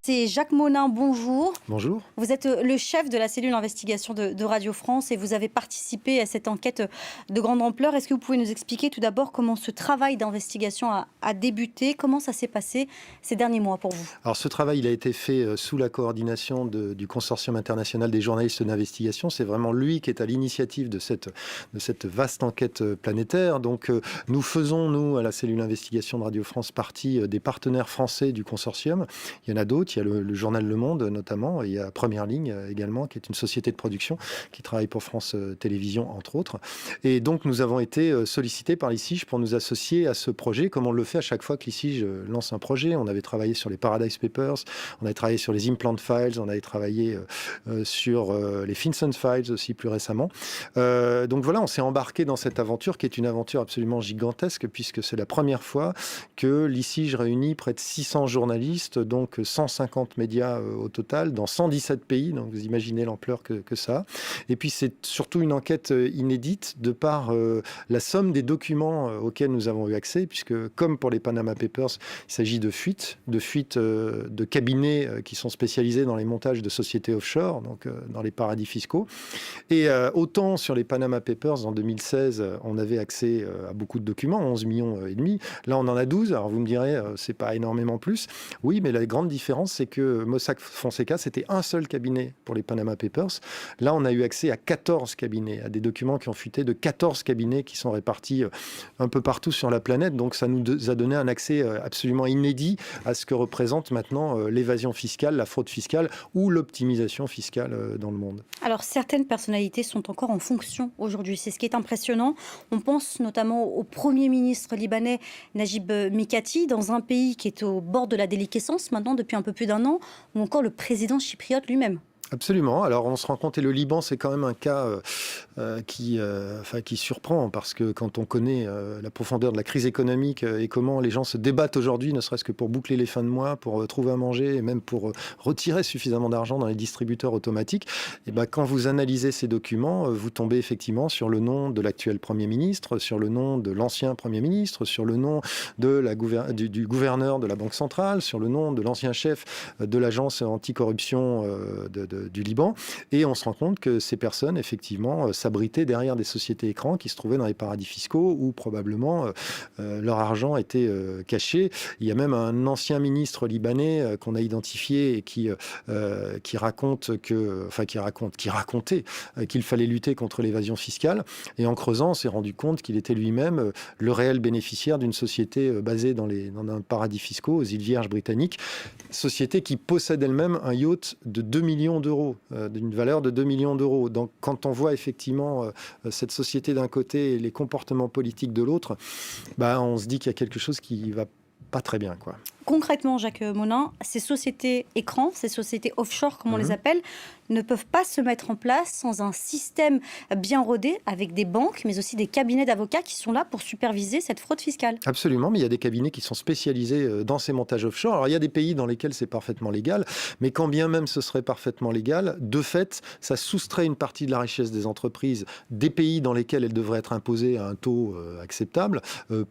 C'est Jacques Monin, bonjour. Bonjour. Vous êtes le chef de la cellule d'investigation de Radio France et vous avez participé à cette enquête de grande ampleur. Est-ce que vous pouvez nous expliquer tout d'abord comment ce travail d'investigation a débuté? Comment ça s'est passé ces derniers mois pour vous? Alors ce travail, il a été fait sous la coordination du Consortium international des journalistes d'investigation. C'est vraiment lui qui est à l'initiative de cette vaste enquête planétaire. Donc nous faisons, nous, à la cellule d'investigation de Radio France, partie des partenaires français du consortium. Il y en a d'autres, il y a le journal Le Monde notamment, il y a Première Ligne également, qui est une société de production qui travaille pour France Télévisions, entre autres. Et donc nous avons été sollicités par l'ICIJ pour nous associer à ce projet, comme on le fait à chaque fois que l'ICIJ lance un projet. On avait travaillé sur les Paradise Papers, on avait travaillé sur les Implant Files, on avait travaillé sur les FinCEN Files aussi plus récemment. Donc voilà, on s'est embarqué dans cette aventure qui est une aventure absolument gigantesque, puisque c'est la première fois que l'ICIJ réunit près de 600 journalistes, donc 150 médias au total, dans 117 pays, donc vous imaginez l'ampleur que ça a. Et puis c'est surtout une enquête inédite de par la somme des documents auxquels nous avons eu accès, puisque comme pour les Panama Papers, il s'agit de fuites de cabinets qui sont spécialisés dans les montages de sociétés offshore, donc dans les paradis fiscaux. Et autant sur les Panama Papers, en 2016, on avait accès à beaucoup de documents, 11 millions et demi. Là, on en a 12. Alors vous me direz, c'est pas énormément plus. Oui, mais la grande différence, c'est que Mossack Fonseca, c'était un seul cabinet pour les Panama Papers. Là, on a eu accès à 14 cabinets, à des documents qui ont fuité de 14 cabinets qui sont répartis un peu partout sur la planète. Donc ça nous a donné un accès absolument inédit à ce que représente maintenant l'évasion fiscale, la fraude fiscale ou l'optimisation fiscale dans le monde. Alors certaines personnalités sont encore en fonction aujourd'hui, c'est ce qui est impressionnant. On pense notamment au Premier ministre libanais Najib Mikati, dans un pays qui est au bord de la déliquescence maintenant depuis un peu plus d'un an, ou encore le président chypriote lui-même. Absolument. Alors on se rend compte, et le Liban, c'est quand même un cas qui surprend, parce que quand on connaît la profondeur de la crise économique et comment les gens se débattent aujourd'hui, ne serait-ce que pour boucler les fins de mois, pour trouver à manger et même pour retirer suffisamment d'argent dans les distributeurs automatiques, et ben, quand vous analysez ces documents, vous tombez effectivement sur le nom de l'actuel Premier ministre, sur le nom de l'ancien Premier ministre, sur le nom du gouverneur de la Banque centrale, sur le nom de l'ancien chef de l'agence anticorruption du Liban, et on se rend compte que ces personnes, effectivement, s'abritaient derrière des sociétés écrans qui se trouvaient dans les paradis fiscaux où probablement leur argent était caché. Il y a même un ancien ministre libanais qu'on a identifié et qui racontait qu'il fallait lutter contre l'évasion fiscale, et en creusant, on s'est rendu compte qu'il était lui-même le réel bénéficiaire d'une société basée dans un paradis fiscaux aux îles Vierges britanniques, société qui possède elle-même un yacht de 2 millions d'euros, d'une valeur de 2 millions d'euros. Donc quand on voit effectivement cette société d'un côté et les comportements politiques de l'autre, bah, on se dit qu'il y a quelque chose qui va pas très bien, quoi. Concrètement, Jacques Monin, ces sociétés écrans, ces sociétés offshore, comme on les appelle, ne peuvent pas se mettre en place sans un système bien rodé avec des banques, mais aussi des cabinets d'avocats qui sont là pour superviser cette fraude fiscale. Absolument, mais il y a des cabinets qui sont spécialisés dans ces montages offshore. Alors il y a des pays dans lesquels c'est parfaitement légal, mais quand bien même ce serait parfaitement légal, de fait, ça soustrait une partie de la richesse des entreprises des pays dans lesquels elles devraient être imposées à un taux acceptable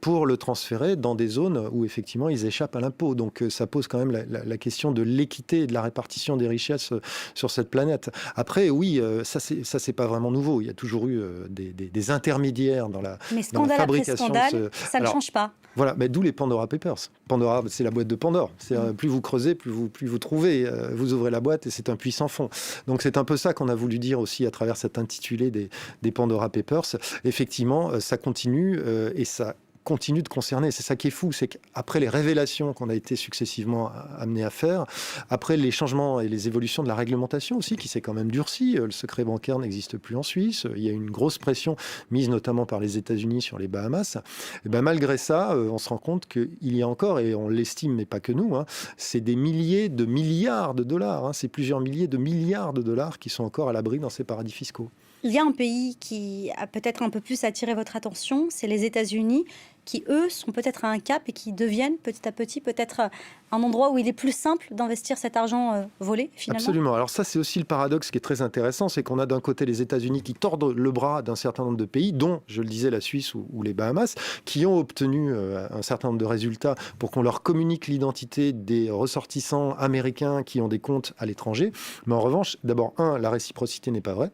pour le transférer dans des zones où effectivement ils échappent à l'impôt. Donc ça pose quand même la question de l'équité et de la répartition des richesses sur cette planète. Après, oui, ça c'est pas vraiment nouveau. Il y a toujours eu des intermédiaires dans la Mais scandale après scandale, ça ne change pas. Voilà, mais d'où les Pandora Papers. Pandora, c'est la boîte de Pandore. Plus vous creusez, plus vous trouvez. Vous ouvrez la boîte et c'est un puits sans fond. Donc c'est un peu ça qu'on a voulu dire aussi à travers cet intitulé des Pandora Papers. Effectivement, ça continue et ça continue de concerner. C'est ça qui est fou, c'est qu'après les révélations qu'on a été successivement amenés à faire, après les changements et les évolutions de la réglementation aussi, qui s'est quand même durcie, le secret bancaire n'existe plus en Suisse, il y a une grosse pression mise notamment par les États-Unis sur les Bahamas, et ben malgré ça, on se rend compte qu'il y a encore, et on l'estime, mais pas que nous, c'est des milliers de milliards de dollars, c'est plusieurs milliers de milliards de dollars qui sont encore à l'abri dans ces paradis fiscaux. Il y a un pays qui a peut-être un peu plus attiré votre attention, c'est les États-Unis. qui, eux, sont peut-être à un cap et qui deviennent petit à petit peut-être un endroit où il est plus simple d'investir cet argent volé, finalement? Absolument. Alors ça, c'est aussi le paradoxe qui est très intéressant, c'est qu'on a d'un côté les États-Unis qui tordent le bras d'un certain nombre de pays, dont, je le disais, la Suisse ou les Bahamas, qui ont obtenu un certain nombre de résultats pour qu'on leur communique l'identité des ressortissants américains qui ont des comptes à l'étranger. Mais en revanche, d'abord, la réciprocité n'est pas vraie.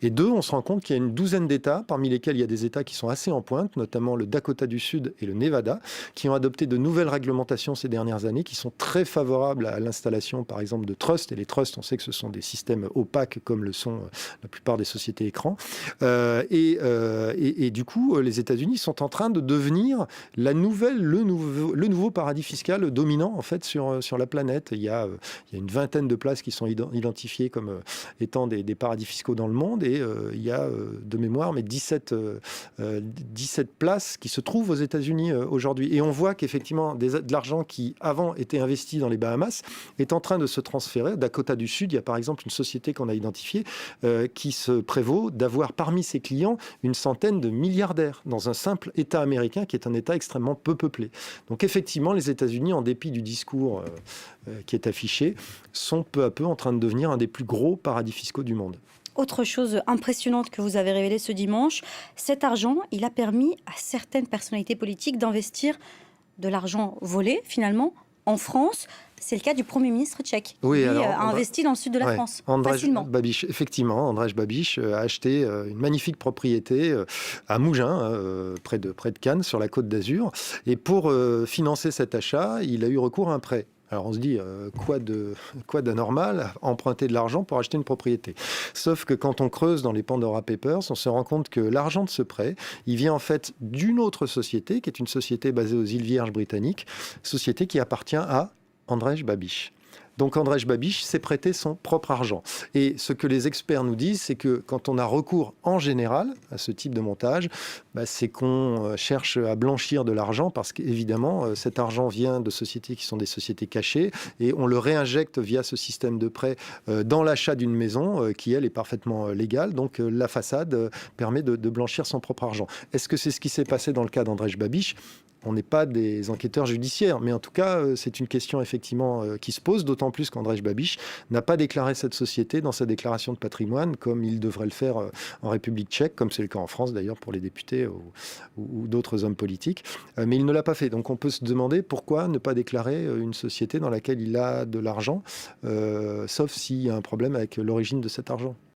Et deux, on se rend compte qu'il y a une douzaine d'États, parmi lesquels il y a des États qui sont assez en pointe, notamment le Dakota du Sud et le Nevada, qui ont adopté de nouvelles réglementations ces dernières années, qui sont très favorables à l'installation, par exemple, de trusts. Et les trusts, on sait que ce sont des systèmes opaques, comme le sont la plupart des sociétés écrans. Et du coup, les États-Unis sont en train de devenir le nouveau paradis fiscal dominant, en fait, sur la planète. Il y a une vingtaine de places qui sont identifiées comme étant des paradis fiscaux dans le monde. Et il y a, de mémoire, mais 17 places qui se trouvent aux États-Unis aujourd'hui. Et on voit qu'effectivement, de l'argent qui, avant, était investi dans les Bahamas, est en train de se transférer. Dakota du Sud, il y a par exemple une société qu'on a identifiée qui se prévaut d'avoir parmi ses clients une centaine de milliardaires dans un simple État américain qui est un État extrêmement peu peuplé. Donc effectivement, les États-Unis, en dépit du discours qui est affiché, sont peu à peu en train de devenir un des plus gros paradis fiscaux du monde. Autre chose impressionnante que vous avez révélée ce dimanche, cet argent, il a permis à certaines personnalités politiques d'investir de l'argent volé, finalement, en France. C'est le cas du Premier ministre tchèque, qui a investi dans le sud de la France, facilement. Babiš, effectivement, Andrej Babiš a acheté une magnifique propriété à Mougins, près de Cannes, sur la côte d'Azur. Et pour financer cet achat, il a eu recours à un prêt. Alors on se dit, quoi d'anormal, emprunter de l'argent pour acheter une propriété. Sauf que quand on creuse dans les Pandora Papers, on se rend compte que l'argent de ce prêt, il vient en fait d'une autre société, qui est une société basée aux îles Vierges britanniques, société qui appartient à Andrej Babiš. Donc Andrej Babiš s'est prêté son propre argent. Et ce que les experts nous disent, c'est que quand on a recours en général à ce type de montage, c'est qu'on cherche à blanchir de l'argent parce qu'évidemment, cet argent vient de sociétés qui sont des sociétés cachées et on le réinjecte via ce système de prêt dans l'achat d'une maison qui, elle, est parfaitement légale. Donc la façade permet de blanchir son propre argent. Est-ce que c'est ce qui s'est passé dans le cas d'Andrej Babiš ? On n'est pas des enquêteurs judiciaires, mais en tout cas, c'est une question effectivement qui se pose, d'autant plus qu'Andrej Babiš n'a pas déclaré cette société dans sa déclaration de patrimoine, comme il devrait le faire en République tchèque, comme c'est le cas en France d'ailleurs pour les députés ou d'autres hommes politiques, mais il ne l'a pas fait. Donc on peut se demander pourquoi ne pas déclarer une société dans laquelle il a de l'argent, sauf s'il y a un problème avec l'origine de cet argent.